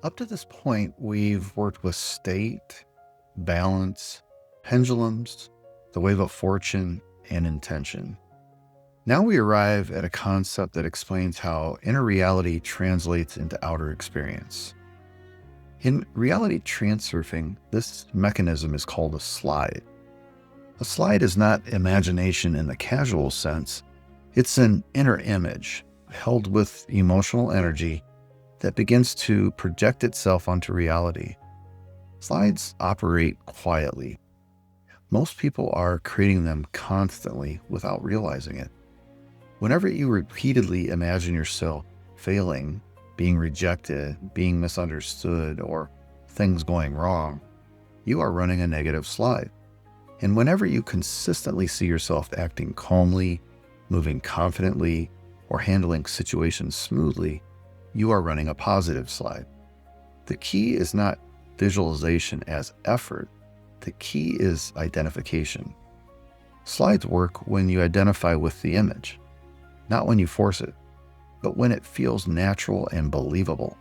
Up to this point, we've worked with state, balance, pendulums, the wave of fortune, and intention. Now we arrive at a concept that explains how inner reality translates into outer experience. In reality transurfing, this mechanism is called a slide. A slide is not imagination in the casual sense, it's an inner image held with emotional energy that begins to project itself onto reality. Slides operate quietly. Most people are creating them constantly without realizing it. Whenever you repeatedly imagine yourself failing, being rejected, being misunderstood, or things going wrong, you are running a negative slide. And whenever you consistently see yourself acting calmly, moving confidently, or handling situations smoothly, you are running a positive slide. The key is not visualization as effort. The key is identification. Slides work when you identify with the image, not when you force it, but when it feels natural and believable.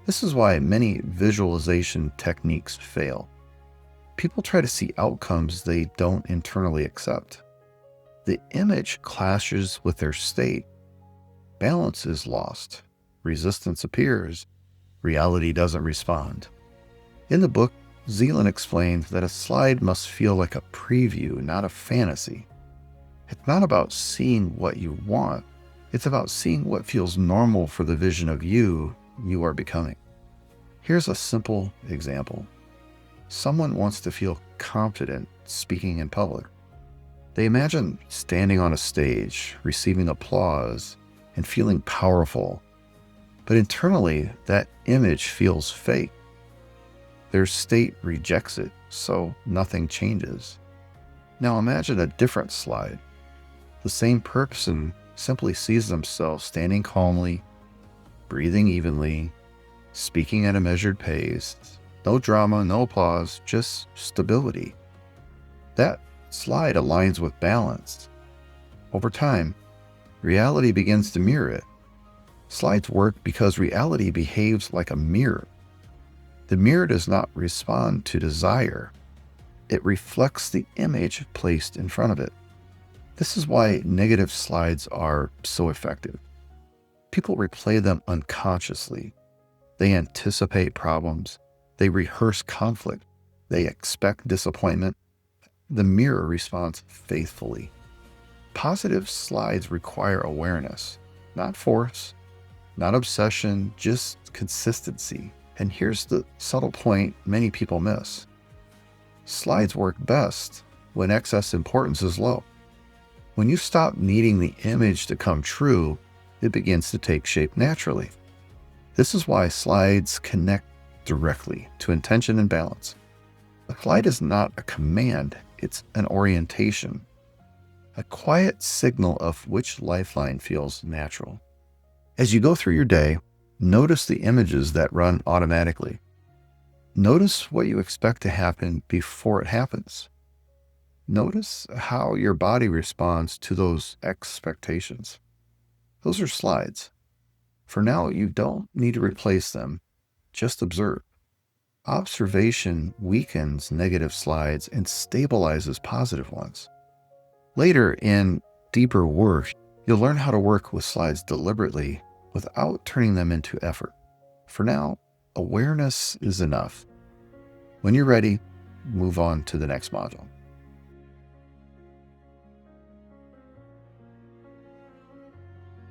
This is why many visualization techniques fail. People try to see outcomes they don't internally accept. The image clashes with their state. Balance is lost. Resistance appears. Reality doesn't respond. In the book, Zealand explains that a slide must feel like a preview, not a fantasy. It's not about seeing what you want. It's about seeing what feels normal for the vision of you are becoming. Here's a simple example. Someone wants to feel confident speaking in public. They imagine standing on a stage, receiving applause, and feeling powerful. But internally, that image feels fake. Their state rejects it, so nothing changes. Now imagine a different slide. The same person simply sees themselves standing calmly, breathing evenly, speaking at a measured pace. No drama, no applause, just stability. That slide aligns with balance. Over time, reality begins to mirror it. Slides work because reality behaves like a mirror. The mirror does not respond to desire. It reflects the image placed in front of it. This is why negative slides are so effective. People replay them unconsciously. They anticipate problems. They rehearse conflict. They expect disappointment. The mirror responds faithfully. Positive slides require awareness, not force, not obsession, just consistency. And here's the subtle point many people miss. Slides work best when excess importance is low. When you stop needing the image to come true, it begins to take shape naturally. This is why slides connect directly to intention and balance. A slide is not a command, it's an orientation, a quiet signal of which lifeline feels natural. As you go through your day, notice the images that run automatically. Notice what you expect to happen before it happens. Notice how your body responds to those expectations. Those are slides. For now, you don't need to replace them. Just observe. Observation weakens negative slides and stabilizes positive ones. Later, in deeper work, you'll learn how to work with slides deliberately without turning them into effort. For now, awareness is enough. When you're ready, move on to the next module.